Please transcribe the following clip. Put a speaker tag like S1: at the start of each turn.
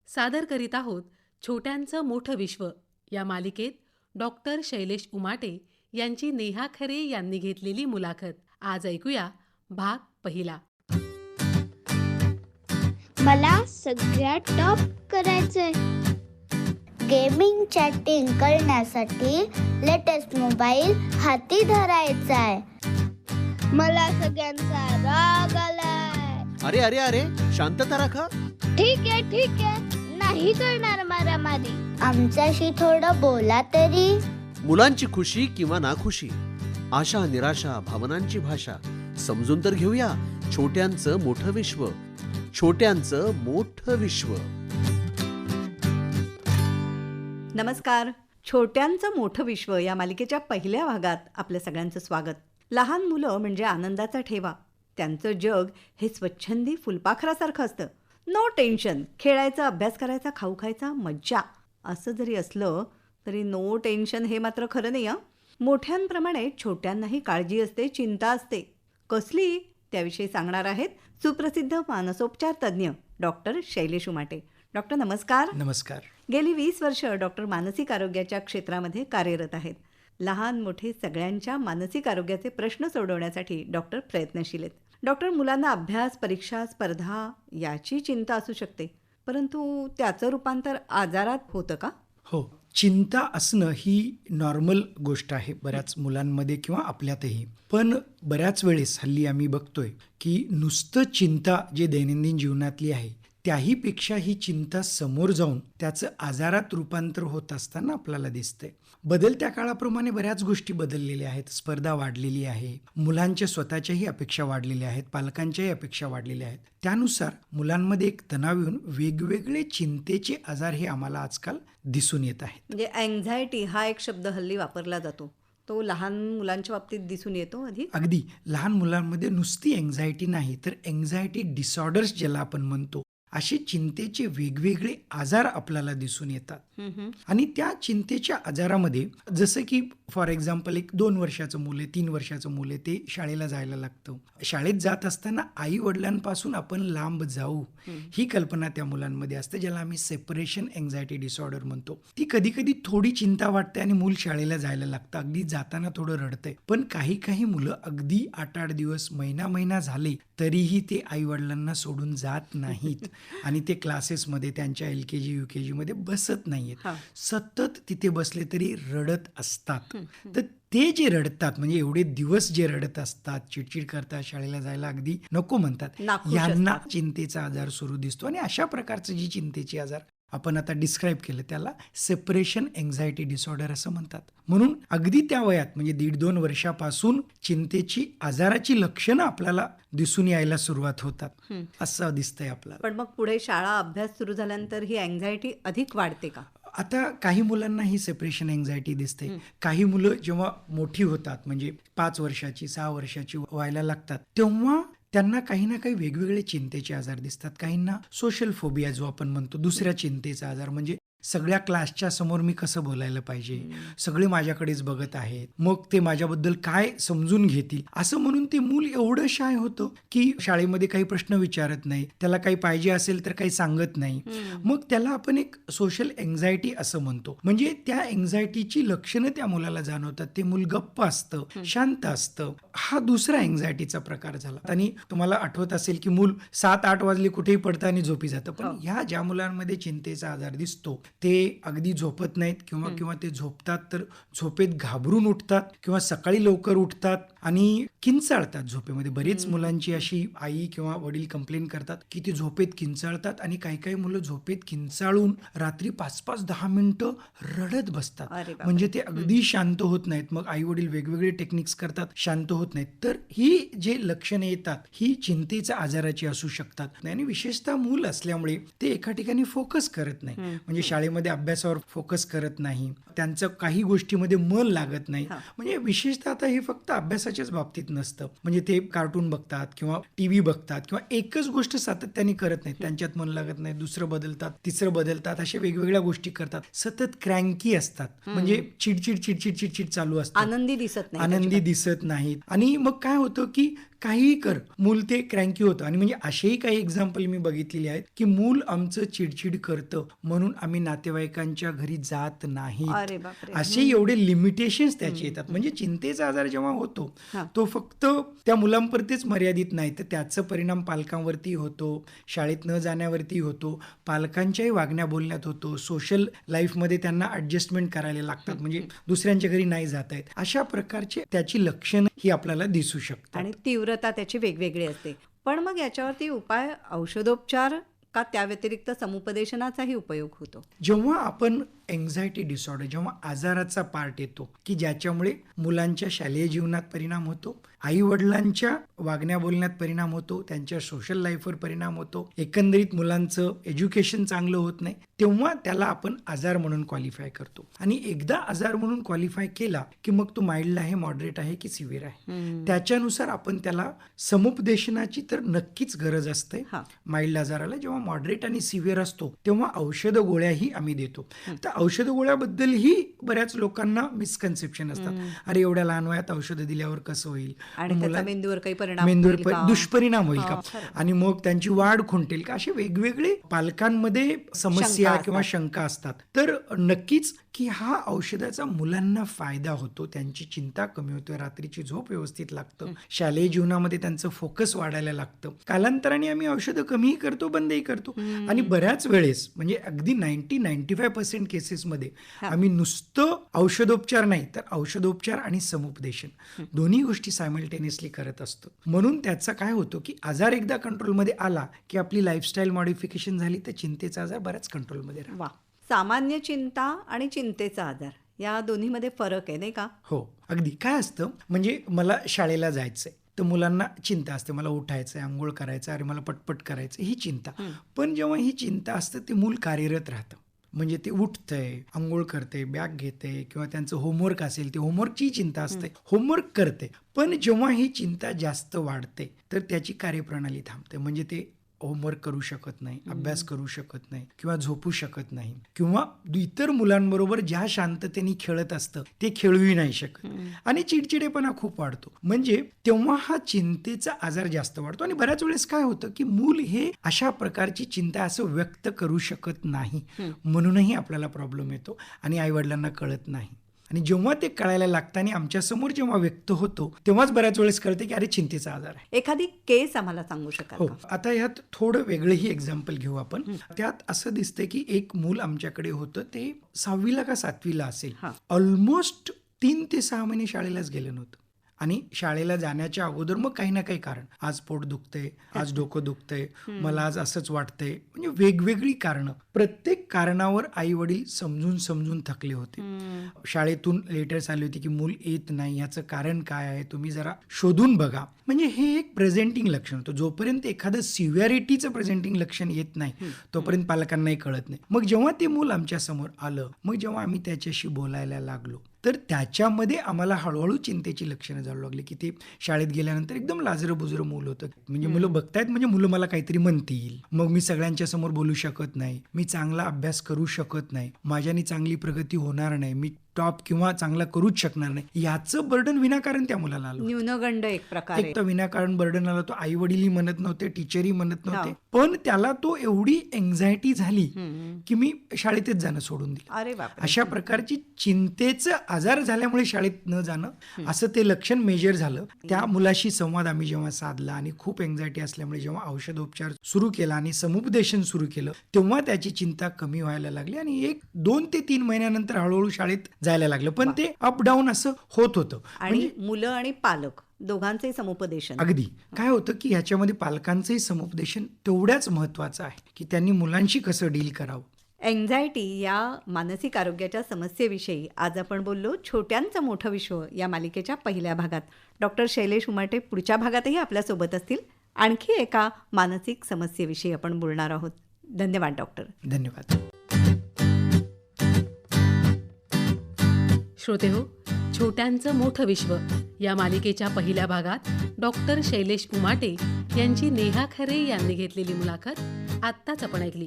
S1: सादर करीत आहोत छोट्यांचं मोठं विश्व या मालिकेत डॉक्टर शैलेश उमाटे यांची नेहा खरे यांनी घेतलेली मुलाखत. आज ऐकूया भाग पहिला.
S2: मला सगळ्यात टॉप करायचंय. गेमिंग चॅटिंग करण्यासाठी लेटेस्ट मोबाईल हाती धरायचा आहे. मला सगळ्यांचा राग आलाय.
S3: अरे अरे अरे शांतता राखा.
S2: ठीक आहे नाही करणार मारामारी. आमच्याशी थोडं बोला तरी.
S3: मुलांची खुशी किंवा नाखुशी, आशा निराशा, भावनांची भाषा समजून तर घेऊया. छोट्यांचं मोठं विश्व, छोट्यांचं मोठं विश्व.
S4: नमस्कार. छोट्यांचं मोठं विश्व या मालिकेच्या पहिल्या भागात आपल्या सगळ्यांचं स्वागत. लहान मुलं म्हणजे आनंदाचा ठेवा. त्यांचं जग हे स्वच्छंदी फुलपाखरासारखं असतं. नो टेन्शन, खेळायचं, अभ्यास करायचा, खाऊ खायचा, मज्जा. असं जरी असलं तरी नो टेन्शन हे मात्र खरं नाही. मोठ्यांप्रमाणे छोट्यांनाही काळजी असते, चिंता असते. कसली, त्याविषयी सांगणार आहेत सुप्रसिद्ध मानसोपचार तज्ज्ञ डॉक्टर शैलेश उमाटे. डॉक्टर नमस्कार.
S5: नमस्कार.
S4: गेली 20 वर्ष डॉक्टर मानसिक आरोग्याच्या क्षेत्रामध्ये कार्यरत आहेत. लहान मोठे सगळ्यांच्या मानसिक आरोग्याचे प्रश्न सोडवण्यासाठी डॉक्टर प्रयत्नशील आहेत. डॉक्टर, मुलांना अभ्यास, परीक्षा, स्पर्धा याची चिंता असू शकते, परंतु त्याचं रूपांतर आजारात होतं का?
S5: हो, चिंता असणं ही नॉर्मल गोष्ट आहे बऱ्याच मुलांमध्ये किंवा आपल्यातही. पण बऱ्याच वेळेस हल्ली आम्ही बघतोय की नुसतं चिंता जे दैनंदिन जीवनातली आहे त्याहीपेक्षा ही चिंता समोर जाऊन त्याचं आजारात रूपांतर होत असताना आपल्याला दिसतंय. बदलत्या काळाप्रमाणे बऱ्याच गोष्टी बदललेल्या आहेत. स्पर्धा वाढलेली आहे, मुलांच्या स्वतःच्याही अपेक्षा वाढलेल्या आहेत, पालकांच्याही अपेक्षा वाढलेल्या आहेत. त्यानुसार मुलांमध्ये एक तणाव येऊन वेगवेगळे चिंतेचे आजार हे आम्हाला आजकाल दिसून येत आहेत.
S4: म्हणजे अँझायटी हा एक शब्द हल्ली वापरला जातो, तो लहान मुलांच्या बाबतीत दिसून येतो अधिक.
S5: अगदी लहान मुलांमध्ये नुसती एन्झायटी नाही तर एन्झायटी डिसऑर्डर्स ज्याला आपण म्हणतो, असे चिंतेचे वेगवेगळे आजार आपल्याला दिसून येतात. आणि त्या चिंतेच्या आजारामध्ये जसं की फॉर एक्झाम्पल एक 2 वर्षाचं मुलं आहे, 3 वर्षाचं मुलं आहे, ते शाळेला जायला लागतं. शाळेत जात असताना आई वडिलांपासून आपण लांब जाऊ ही कल्पना त्या मुलांमध्ये असते, ज्याला आम्ही सेपरेशन एन्झायटी डिसऑर्डर म्हणतो. ती कधी कधी थोडी चिंता वाटते आणि मूल शाळेला जायला लागतं, अगदी जाताना थोडं रडतंय. पण काही मुलं अगदी 8-8 दिवस, महिना झाले तरीही ते आई वडिलांना सोडून जात नाहीत आणि ते क्लासेसमध्ये त्यांच्या LKG UKG मध्ये बसत नाहीयेत. सतत तिथे बसले तरी रडत असतात. तर ते जे रडतात, म्हणजे एवढे दिवस जे रडत असतात, चिडचिड करतात, शाळेला जायला अगदी नको म्हणतात, यांना चिंतेचा आजार सुरू दिसतो. आणि अशा प्रकारचं जी चिंतेचे आजार आपण आता डिस्क्राईब केलं त्याला सेपरेशन एन्झायटी डिसऑर्डर असं म्हणतात. म्हणून अगदी त्या वयात म्हणजे 1.5-2 वर्षापासून चिंतेची आजाराची लक्षणं आपल्याला दिसून यायला सुरुवात होतात असं दिसतंय आपल्याला.
S4: पण मग पुढे शाळा, अभ्यास सुरू झाल्यानंतर ही अँझायटी अधिक वाढते का?
S5: आता काही मुलांना ही सेपरेशन एन्झायटी दिसते. काही मुलं जेव्हा मोठी होतात, म्हणजे 5 वर्षाची 6 वर्षाची व्हायला लागतात, तेव्हा त्यांना काही ना काही वेगवेगळे चिंतेचे आजार दिसतात. काहींना सोशल फोबिया जो आपण म्हणतो, दुसऱ्या चिंतेचा आजार, म्हणजे सगळ्या क्लासच्या समोर मी कसं बोलायला पाहिजे, सगळे माझ्याकडेच बघत आहेत, मग ते माझ्याबद्दल काय समजून घेतील, असं म्हणून ते मूल एवढं शाय होतं की शाळेमध्ये काही प्रश्न विचारत नाही, त्याला काही पाहिजे असेल तर काही सांगत नाही. मग त्याला आपण एक सोशल एन्झायटी असं म्हणतो. म्हणजे त्या एन्झायटीची लक्षणं त्या मुलाला जाणवतात. ते मूल गप्प असतं, शांत असतं. हा दुसरा एन्झायटीचा प्रकार झाला. आणि तुम्हाला आठवत असेल की मूल 7-8 वाजले कुठेही पडतं आणि झोपी जातं. पण ह्या ज्या मुलांमध्ये चिंतेचा आजार दिसतो ते अगदी झोपत नाहीत किंवा ते झोपतात तर झोपेत घाबरून उठतात किंवा सकाळी लवकर उठतात आणि किंचाळतात झोपेमध्ये. बरीच मुलांची अशी आई किंवा वडील कंप्लेन करतात की ते झोपेत किंचाळतात आणि काही मुलं झोपेत किंचाळून रात्री 5-10 मिनिटं रडत बसतात. म्हणजे ते अगदी शांत होत नाहीत. मग आई वडील वेगवेगळे टेक्निक्स करतात, शांत होत नाहीत. तर ही जे लक्षणे येतात ही चिंतेच्या आजाराची असू शकतात. आणि विशेषतः मूल असल्यामुळे ते एका ठिकाणी फोकस करत नाही, म्हणजे शाळेमध्ये अभ्यासावर फोकस करत नाही, त्यांचं काही गोष्टीमध्ये मन लागत नाही. म्हणजे विशेषतः आता हे फक्त अभ्यासाच्याच बाबतीत नसतं, म्हणजे ते कार्टून बघतात किंवा TV बघतात किंवा एकच गोष्ट सातत्याने करत नाहीत, त्यांच्यात मन लागत नाही, दुसरं बदलतात, तिसरं बदलतात, अशा वेगवेगळ्या गोष्टी करतात, सतत क्रँकी असतात, म्हणजे चिडचिड चालू असते,
S4: आनंदी दिसत नाहीत.
S5: आणि मग काय होतं की काहीही कर, मूल ते क्रँकी होतं. आणि म्हणजे असेही काही एक्झाम्पल मी बघितलेली आहेत की मूल आमचं चिडचिड करतं म्हणून आम्ही नातेवाईकांच्या घरी जात नाहीत.
S4: अरे बापरे.
S5: असे एवढे लिमिटेशन्स त्याचे येतात. म्हणजे चिंतेचा आजार जेव्हा होतो तो फक्त त्या मुलांपुरतीच मर्यादित नाही, तर त्याचा परिणाम पालकांवरती होतो, शाळेत न जाण्यावरती होतो, पालकांच्याही वागण्या बोलण्यात होतो, सोशल लाईफमध्ये त्यांना ॲडजस्टमेंट करायला लागतात, म्हणजे दुसऱ्यांच्या घरी नाही जात आहेत. अशा प्रकारचे त्याची लक्षणं ही आपल्याला दिसू शकतात.
S4: आणि तीव्रता त्याची वेगवेगळी असते. पण मग याच्यावरती उपाय औषधोपचार का त्या व्यतिरिक्त समुपदेशनाचाही उपयोग होतो?
S5: जेव्हा आपण एन्झायटी डिसऑर्डर, जेव्हा आजाराचा पार्ट येतो की ज्याच्यामुळे मुलांच्या शालेय जीवनात परिणाम होतो, आई वडिलांच्या वागण्या बोलण्यात परिणाम होतो, त्यांच्या सोशल लाईफवर परिणाम होतो, एकंदरीत मुलांचं एज्युकेशन चांगलं होत नाही, तेव्हा त्याला आपण आजार म्हणून क्वालिफाय करतो. आणि एकदा आजार म्हणून क्वालिफाय केला की मग तो माइल्ड आहे, मॉडरेट आहे की सिव्हिअर आहे, त्याच्यानुसार आपण त्याला समुपदेशनाची तर नक्कीच गरज असते. माइल्ड आजाराला जेव्हा मॉडरेट आणि सिव्हिअर असतो तेव्हा औषध गोळ्याही आम्ही देतो. तर औषध गोळ्याबद्दलही बऱ्याच लोकांना मिसकन्सेप्शन असतात. अरे एवढ्या लहान वयात औषधं दिल्यावर कसं होईल,
S4: आणि त्याचा मेंदूवर काही परिणाम
S5: मेंदूवर दुष्परिणाम होईल का, आणि मग त्यांची वाढ खुंटेल का, असे वेगवेगळे पालकांमध्ये समस्या किंवा शंका असतात. तर नक्कीच की हा औषधाचा मुलांना फायदा होतो, त्यांची चिंता कमी होते, रात्रीची झोप व्यवस्थित लागतं, शालेय जीवनामध्ये त्यांचं फोकस वाढायला लागतं. कालांतराने आम्ही औषधं कमीही करतो, बंदही करतो. आणि बऱ्याच वेळेस म्हणजे अगदी 90-95% केसेसमध्ये आम्ही नुसतं औषधोपचार नाही तर औषधोपचार आणि समुपदेशन दोन्ही गोष्टी सायमल्टेनियसली करत असतो. म्हणून त्याचा काय होतो की आजार एकदा कंट्रोलमध्ये आला की आपली लाईफस्टाईल मॉडिफिकेशन झाली तर चिंतेचा आजार बराच कंट्रोलमध्ये राहतो.
S4: वा. सामान्य चिंता आणि चिंतेचा आजार या दोन्हीमध्ये फरक आहे नाही का?
S5: हो, अगदी. काय असतं म्हणजे मला शाळेला जायचंय तर मुलांना चिंता असते, मला उठायचंय, आंघोळ करायचं, अरे मला पटपट करायचं, ही चिंता. पण जेव्हा ही चिंता असते ते मूल कार्यरत राहतं, म्हणजे ते उठतंय, आंघोळ करते, बॅग घेते, किंवा त्यांचं होमवर्क असेल ते होमवर्कची चिंता असते, होमवर्क करते. पण जेव्हा ही चिंता जास्त वाढते तर त्याची कार्यप्रणाली थांबते, म्हणजे ते होमवर्क करू शकत नाही, अभ्यास करू शकत नाही, किंवा झोपू शकत नाही, किंवा इतर मुलांबरोबर ज्या शांततेने खेळत असतं ते खेळूही नाही शकत, आणि चिडचिडेपणा खूप वाढतो. म्हणजे तेव्हा हा चिंतेचा आजार जास्त वाढतो. आणि बऱ्याच वेळेस काय होतं की मूल हे अशा प्रकारची चिंता असं व्यक्त करू शकत नाही, म्हणूनही आपल्याला प्रॉब्लेम येतो आणि आईवडिलांना कळत नाही. आणि जेव्हा ते कळायला लागतं आणि आमच्या समोर जेव्हा व्यक्त होतो तेव्हाच बऱ्याच वेळेस कळते की अरे चिंतेचा आजार आहे.
S4: एखादी केस आम्हाला सांगू शकाल
S5: हो,
S4: का?
S5: आता ह्यात थोडं वेगळंही एक्झाम्पल घेऊ आपण. त्यात असं दिसतंय की एक मूल आमच्याकडे होतं, ते 6वीला का 7वीला असेल, ऑलमोस्ट 3 ते 6 महिने शाळेलाच गेलं नव्हतं. आणि शाळेला जाण्याच्या अगोदर मग काही ना काही कारण, आज पोट दुखतंय, आज डोकं दुखतंय, मला आज असंच वाटतंय, म्हणजे वेगवेगळी कारणं. प्रत्येक कारणावर आई वडील समजून समजून थकले होते. शाळेतून लेटर्स आले होते की मूल येत नाही, याचं कारण काय आहे, तुम्ही जरा शोधून बघा. म्हणजे हे एक प्रेझेंटिंग लक्षण होतं. जोपर्यंत एखादं सिव्हिअरिटीचं प्रेझेंटिंग लक्षण येत नाही तोपर्यंत पालकांनाही कळत नाही. मग जेव्हा ते मूल आमच्या समोर आलं, मग जेव्हा आम्ही त्याच्याशी बोलायला लागलो तर त्याच्यामध्ये आम्हाला हळूहळू चिंतेची लक्षणं जाणू लागली की ते शाळेत गेल्यानंतर एकदम लाजरं बुजरं मूल होतं. म्हणजे मुलं बघतायत म्हणजे मुलं मला काहीतरी म्हणतील, मग मी सगळ्यांच्या समोर बोलू शकत नाही, मी चांगला अभ्यास करू शकत नाही, माझ्याने चांगली प्रगती होणार नाही, मी टॉप किंवा चांगला करूच शकणार नाही, याचं बर्डन विनाकारण त्या मुलाला आलं.
S4: न्यूनगंड एक प्रकारे.
S5: एक तर विनाकारण बर्डन आलं, तो आई वडीलही म्हणत नव्हते, टीचरही म्हणत नव्हते, पण त्याला तो एवढी एन्झायटी झाली की मी शाळेतच जाणं सोडून दिलं.
S4: अरे बापरे.
S5: अशा प्रकारची चिंतेचा आजार झाल्यामुळे शाळेत न जाणं असं ते लक्षण मेजर झालं. त्या मुलाशी संवाद आम्ही जेव्हा साधला आणि खूप एन्झायटी असल्यामुळे जेव्हा औषधोपचार सुरू केला आणि समुपदेशन सुरू केलं तेव्हा त्याची चिंता कमी व्हायला लागली आणि 2 ते 3 महिन्यानंतर हळूहळू शाळेत जायला लागलं. पण ते अप डाऊन असं होत होतं.
S4: आणि मुलं आणि पालक दोघांचंही समुपदेशन.
S5: अगदी. काय होतं की ह्याच्यामध्ये पालकांचंही समुपदेशन तेवढ्याच महत्वाचं आहे की त्यांनी मुलांशी कसं डील करावं.
S4: एन्झायटी या मानसिक आरोग्याच्या समस्येविषयी आज आपण बोललो. छोट्यांचं मोठं विश्व या मालिकेच्या पहिल्या भागात डॉक्टर शैलेश उमाटे पुढच्या भागातही आपल्यासोबत असतील. आणखी एका मानसिक समस्येविषयी आपण बोलणार आहोत. धन्यवाद डॉक्टर.
S5: धन्यवाद.
S1: श्रोतेहो, छोट्यांचं मोठं विश्व या मालिकेच्या पहिल्या भागात डॉक्टर शैलेश उमाटे यांची नेहा खरे यांनी घेतलेली मुलाखत आत्ताच आपण ऐकली.